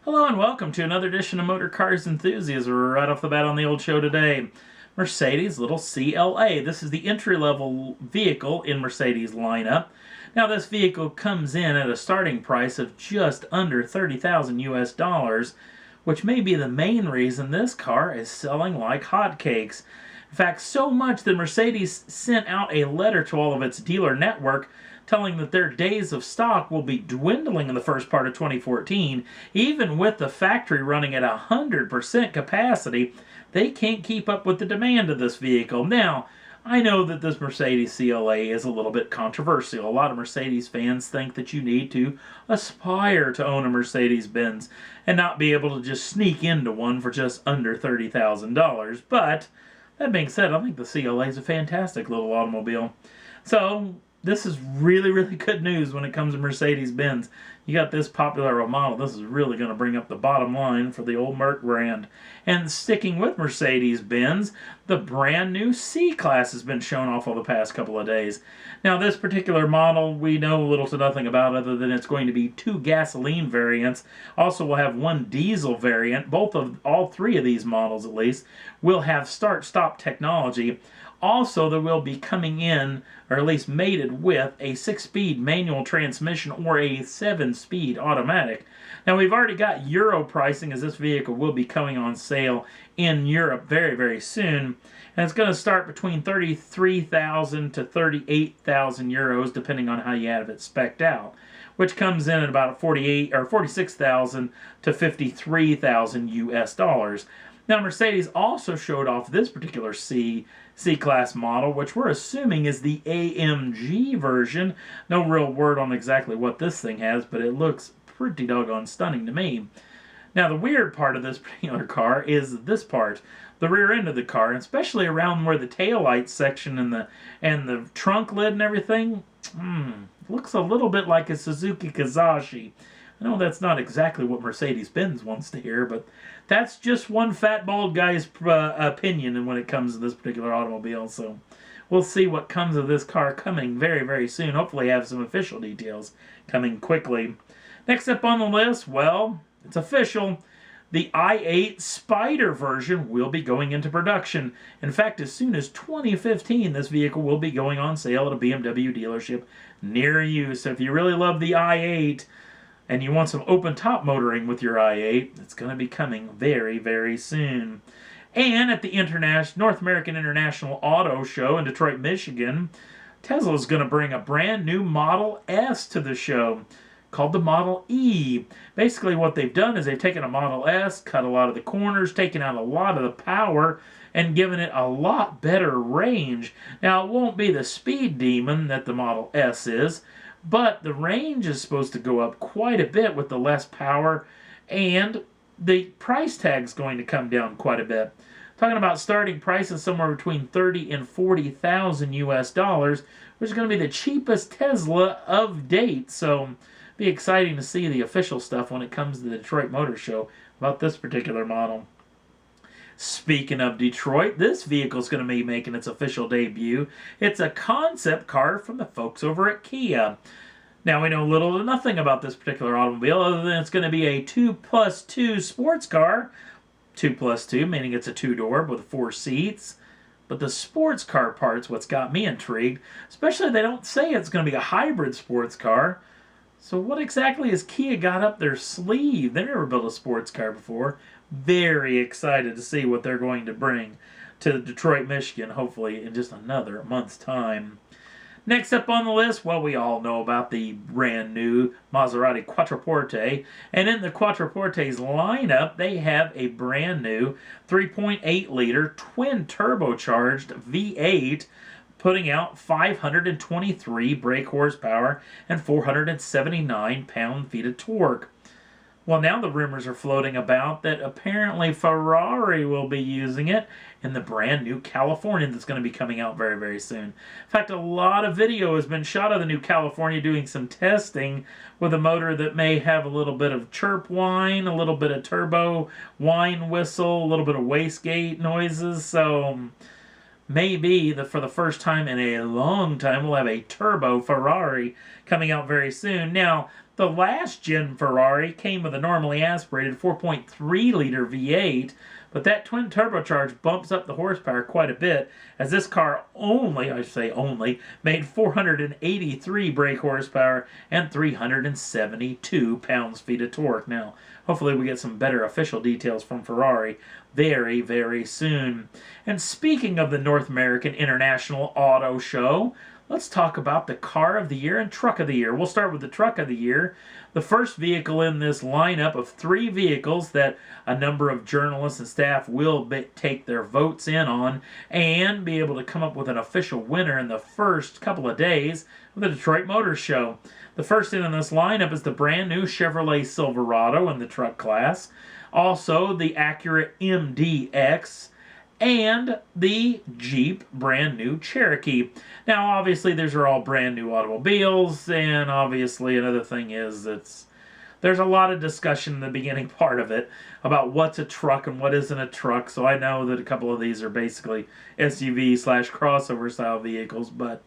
Hello and welcome to another edition of Motor Cars Enthusiasts. Right off the bat on the old show today, Mercedes little CLA. This is the entry-level vehicle in Mercedes lineup. Now this vehicle comes in at a starting price of just under 30,000 US dollars, which may be the main reason this car is selling like hotcakes. In fact, so much that Mercedes sent out a letter to all of its dealer network telling that their days of stock will be dwindling in the first part of 2014. Even with the factory running at 100% capacity, they can't keep up with the demand of this vehicle. Now, I know that this Mercedes CLA is a little bit controversial. A lot of Mercedes fans think that you need to aspire to own a Mercedes-Benz and not be able to just sneak into one for just under $30,000. But that being said, I think the CLA is a fantastic little automobile. So this is really, really good news when it comes to Mercedes-Benz. You got this popular of a model. This is really going to bring up the bottom line for the old Merc brand. And sticking with Mercedes-Benz, the brand new C-Class has been shown off over the past couple of days. Now, this particular model, we know little to nothing about other than it's going to be 2 gasoline variants. Also, we'll have 1 diesel variant. All three of these models, at least, will have start-stop technology. Also, they will be coming in, or at least mated with, a 6-speed manual transmission or a 7-speed automatic. Now, we've already got Euro pricing, as this vehicle will be coming on sale in Europe very, very soon. And it's going to start between 33,000 to 38,000 euros, depending on how you have it spec'd out, which comes in at about 46,000 to 53,000 US dollars. Now, Mercedes also showed off this particular C-Class model, which we're assuming is the AMG version. No real word on exactly what this thing has, but it looks pretty doggone stunning to me. Now, the weird part of this particular car is this part, the rear end of the car, especially around where the taillight section and the trunk lid and everything. Looks a little bit like a Suzuki Kazashi. I know that's not exactly what Mercedes-Benz wants to hear, but that's just one fat bald guy's opinion when it comes to this particular automobile. So we'll see what comes of this car coming very, very soon. Hopefully have some official details coming quickly. Next up on the list, well, it's official. The i8 Spyder version will be going into production. In fact, as soon as 2015, this vehicle will be going on sale at a BMW dealership near you. So if you really love the i8, and you want some open-top motoring with your i8, it's going to be coming very, very soon. And at the North American International Auto Show in Detroit, Michigan, Tesla is going to bring a brand new Model S to the show called the Model E. Basically, what they've done is they've taken a Model S, cut a lot of the corners, taken out a lot of the power, and given it a lot better range. Now, it won't be the speed demon that the Model S is, but the range is supposed to go up quite a bit with the less power, and the price tag's going to come down quite a bit. Talking about starting prices somewhere between 30 and 40,000 US dollars, which is going to be the cheapest Tesla of date. So, be exciting to see the official stuff when it comes to the Detroit Motor Show about this particular model. Speaking of Detroit, this vehicle is going to be making its official debut. It's a concept car from the folks over at Kia. Now, we know little to nothing about this particular automobile other than it's going to be a 2+2 sports car. 2+2, meaning it's a 2-door with 4 seats. But the sports car part's what's got me intrigued. Especially they don't say it's going to be a hybrid sports car. So what exactly has Kia got up their sleeve? They've never built a sports car before. Very excited to see what they're going to bring to Detroit, Michigan, hopefully in just another month's time. Next up on the list, well, we all know about the brand new Maserati Quattroporte. And in the Quattroporte's lineup, they have a brand new 3.8-liter twin turbocharged V8 putting out 523 brake horsepower and 479 pound-feet of torque. Well, now the rumors are floating about that apparently Ferrari will be using it in the brand new California that's going to be coming out very, very soon. In fact, a lot of video has been shot of the new California doing some testing with a motor that may have a little bit of chirp whine, a little bit of turbo whine whistle, a little bit of wastegate noises. So maybe for the first time in a long time, we'll have a turbo Ferrari coming out very soon. Now, The last gen Ferrari came with a normally aspirated 4.3-liter V8, but that twin turbocharged bumps up the horsepower quite a bit, as this car only, I say only, made 483 brake horsepower and 372 pounds-feet of torque. Now, hopefully we get some better official details from Ferrari very, very soon. And speaking of the North American International Auto Show, let's talk about the Car of the Year and Truck of the Year. We'll start with the Truck of the Year. The first vehicle in this lineup of 3 vehicles that a number of journalists and staff will take their votes in on and be able to come up with an official winner in the first couple of days of the Detroit Motor Show. The first in this lineup is the brand new Chevrolet Silverado in the truck class. Also, the Acura MDX and the Jeep brand new Cherokee. Now, obviously, these are all brand new automobiles, and obviously another thing is there's a lot of discussion in the beginning part of it about what's a truck and what isn't a truck, so I know that a couple of these are basically SUV/crossover style vehicles, but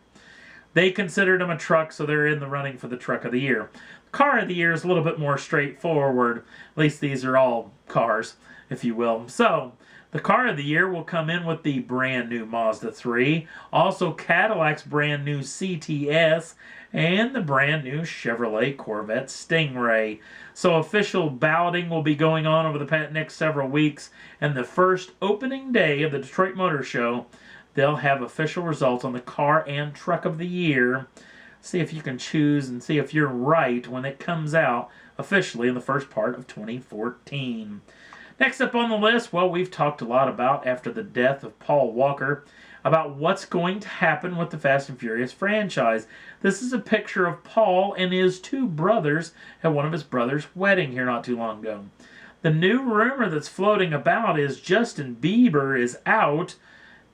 they considered them a truck, so they're in the running for the Truck of the Year. Car of the Year is a little bit more straightforward. At least these are all cars, if you will. So, the Car of the Year will come in with the brand new Mazda 3, also Cadillac's brand new CTS, and the brand new Chevrolet Corvette Stingray. So official balloting will be going on over the next several weeks, and the first opening day of the Detroit Motor Show, they'll have official results on the Car and Truck of the Year. See if you can choose and see if you're right when it comes out officially in the first part of 2014. Next up on the list, well, we've talked a lot about, after the death of Paul Walker, about what's going to happen with the Fast and Furious franchise. This is a picture of Paul and his 2 brothers at one of his brother's wedding here not too long ago. The new rumor that's floating about is Justin Bieber is out,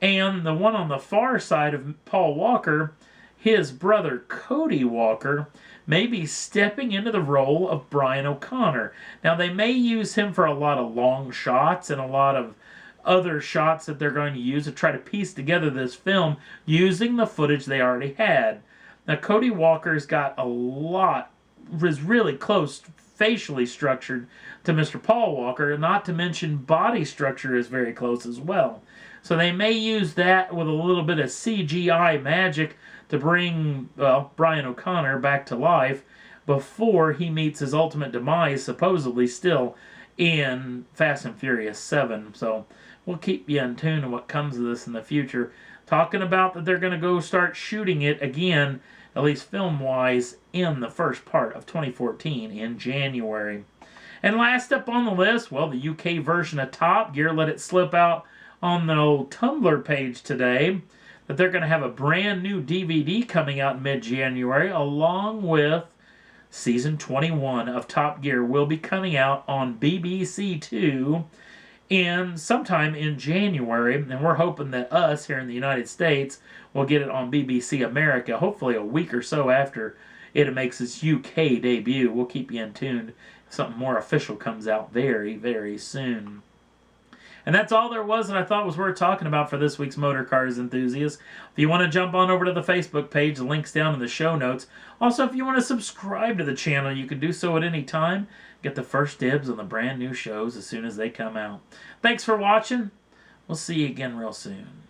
and the one on the far side of Paul Walker, his brother Cody Walker, may be stepping into the role of Brian O'Connor. Now, they may use him for a lot of long shots and a lot of other shots that they're going to use to try to piece together this film using the footage they already had. Now, Cody Walker's got a lot, is really close facially structured to Mr. Paul Walker, not to mention body structure is very close as well. So they may use that with a little bit of CGI magic to bring, well, Brian O'Connor back to life before he meets his ultimate demise, supposedly still in Fast and Furious 7. So we'll keep you in tune to what comes of this in the future. Talking about that they're going to go start shooting it again, at least film-wise, in the first part of 2014 in January. And last up on the list, well, the UK version of Top Gear let it slip out on the old Tumblr page today that they're going to have a brand new DVD coming out in mid-January, along with Season 21 of Top Gear will be coming out on BBC Two sometime in January, and we're hoping that us here in the United States will get it on BBC America, hopefully a week or so after it makes its UK debut. We'll keep you in tune if something more official comes out very, very soon. And that's all there was that I thought was worth talking about for this week's Motor Cars Enthusiast. If you want to jump on over to the Facebook page, the link's down in the show notes. Also, if you want to subscribe to the channel, you can do so at any time. Get the first dibs on the brand new shows as soon as they come out. Thanks for watching. We'll see you again real soon.